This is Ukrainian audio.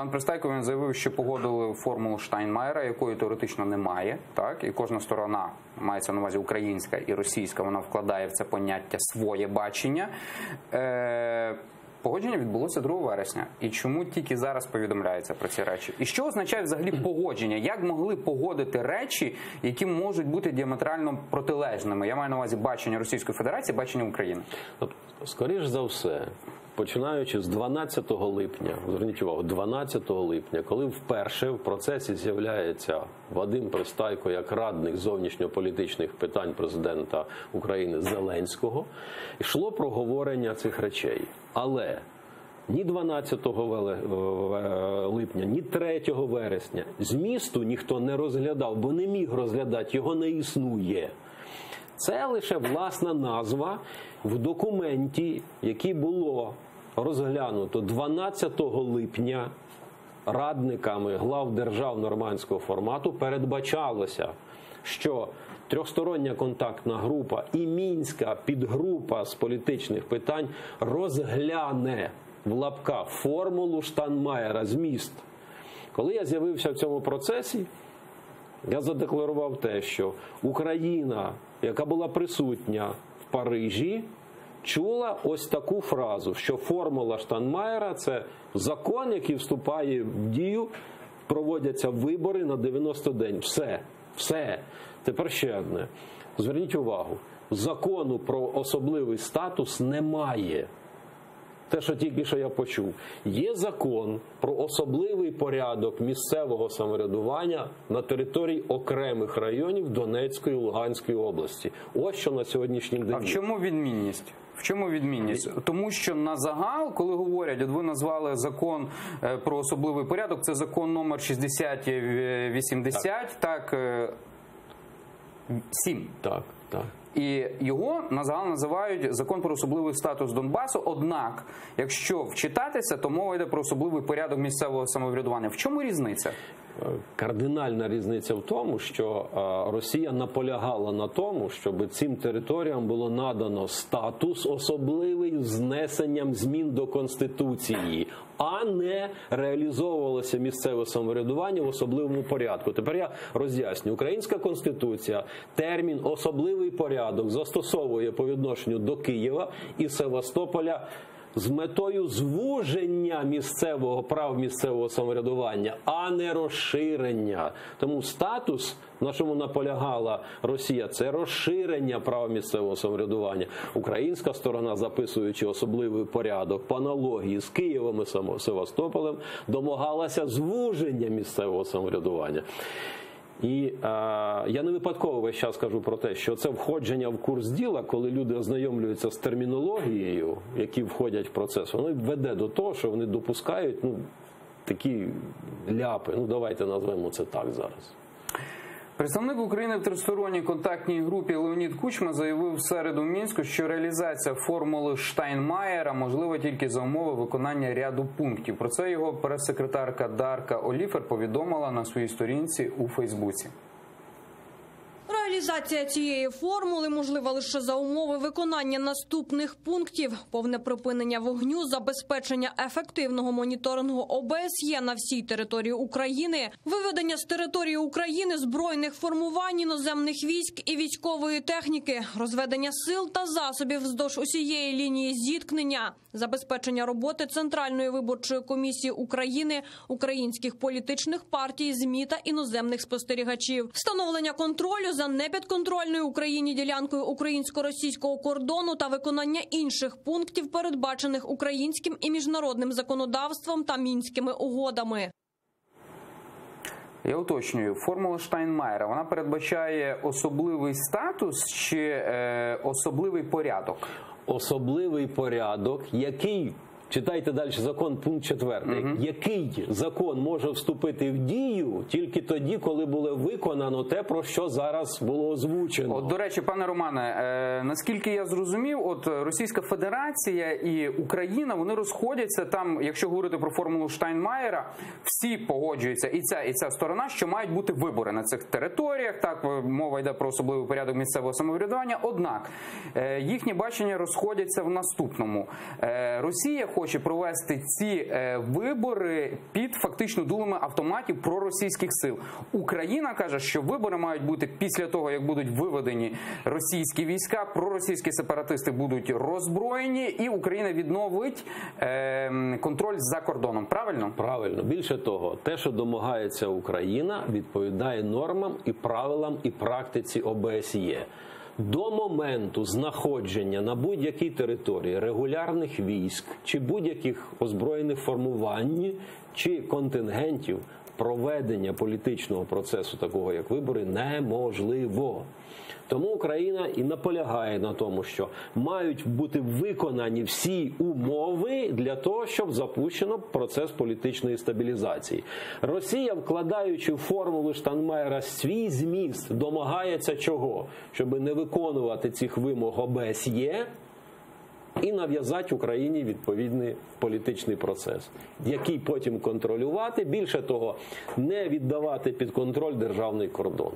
Пан Пристайко, він заявив, що погодили формулу Штайнмаєра, якої теоретично немає, так? І кожна сторона, мається на увазі українська і російська, вона вкладає в це поняття своє бачення. Погодження відбулося 2 вересня. І чому тільки зараз повідомляється про ці речі? І що означає взагалі погодження? Як могли погодити речі, які можуть бути діаметрально протилежними? Я маю на увазі бачення Російської Федерації, бачення України. Скоріш за все, починаючи з 12 липня, зверніть увагу, 12 липня, коли вперше в процесі з'являється Вадим Пристайко як радник зовнішньополітичних питань президента України Зеленського, йшло проговорення цих речей. Але ні 12 липня, ні 3 вересня змісту ніхто не розглядав, бо не міг розглядати, його не існує. Це лише власна назва в документі, який було розглянуто 12 липня радниками глав держав нормандського формату, передбачалося, що трьохстороння контактна група і мінська підгрупа з політичних питань розгляне в лапках формулу Штайнмаєра, зміст. Коли я з'явився в цьому процесі, я задекларував те, що Україна, яка була присутня в Парижі, чула ось таку фразу, що формула Штайнмаєра – це закон, який вступає в дію, проводяться вибори на 90 день. Все. Тепер ще одне. Зверніть увагу, закону про особливий статус немає. Те, що тільки що я почув. Є закон про особливий порядок місцевого самоврядування на території окремих районів Донецької і Луганської області. Ось що на сьогоднішній день. А в чому відмінність? В чому відмінність? Тому що на загал, коли говорять, от ви назвали закон про особливий порядок, це закон номер 6080, так 7. Так. І його на загал називають закон про особливий статус Донбасу. Однак, якщо вчитатися, то мова йде про особливий порядок місцевого самоврядування. В чому різниця? Кардинальна різниця в тому, що Росія наполягала на тому, щоб цим територіям було надано статус особливий з внесенням змін до Конституції, а не реалізовувалося місцеве самоврядування в особливому порядку. Тепер я роз'ясню. Українська Конституція термін «особливий порядок» застосовує по відношенню до Києва і Севастополя з метою звуження прав місцевого самоврядування, а не розширення. Тому статус, на чому наполягала Росія, це розширення прав місцевого самоврядування. Українська сторона, записуючи особливий порядок по аналогії з Києвом і Севастополем, домагалася звуження місцевого самоврядування. І я не випадково весь час кажу про те, що це входження в курс діла, коли люди ознайомлюються з термінологією, які входять в процес, воно веде до того, що вони допускають такі ляпи. Давайте назвемо це так зараз. Представник України в тристоронній контактній групі Леонід Кучма заявив в середу в Мінську, що реалізація формули Штайнмаєра можлива тільки за умови виконання ряду пунктів. Про це його прес-секретарка Дарка Оліфер повідомила на своїй сторінці у Фейсбуці. Реалізація цієї формули можлива лише за умови виконання наступних пунктів: повне припинення вогню, забезпечення ефективного моніторингу ОБСЄ на всій території України, виведення з території України збройних формувань, іноземних військ і військової техніки, розведення сил та засобів вздовж усієї лінії зіткнення, забезпечення роботи Центральної виборчої комісії України, українських політичних партій, ЗМІ та іноземних спостерігачів, встановлення контролю за непідконтрольною Україні ділянкою українсько-російського кордону та виконання інших пунктів, передбачених українським і міжнародним законодавством та мінськими угодами. Я уточнюю, формула Штайнмаєра, вона передбачає особливий статус чи особливий порядок? Особливий порядок, який, читайте далі закон, пункт 4, який закон може вступити в дію тільки тоді, коли було виконано те, про що зараз було озвучено. До речі, пане Романе, наскільки я зрозумів, Російська Федерація і Україна, вони розходяться там, якщо говорити про формулу Штайнмаєра, всі погоджуються, і ця сторона, що мають бути вибори на цих територіях, так, мова йде про особливий порядок місцевого самоврядування, однак їхні бачення розходяться в наступному. Росія хоче хоче провести ці вибори під фактично дулами автоматів проросійських сил. Україна каже, що вибори мають бути після того, як будуть виведені російські війська, проросійські сепаратисти будуть роззброєні, і Україна відновить контроль за кордоном. Правильно? Правильно. Більше того, те, що домагається Україна, відповідає нормам і правилам і практиці ОБСЄ. До моменту знаходження на будь-якій території регулярних військ чи будь-яких озброєних формувань чи контингентів проведення політичного процесу, такого як вибори, неможливо. Тому Україна і наполягає на тому, що мають бути виконані всі умови для того, щоб запущено процес політичної стабілізації. Росія, вкладаючи в формулу Штайнмаєра свій зміст, домагається чого? Щоб не виконувати цих вимог ОБСЄ і нав'язати Україні відповідний політичний процес, який потім контролювати, більше того, не віддавати під контроль державний кордон.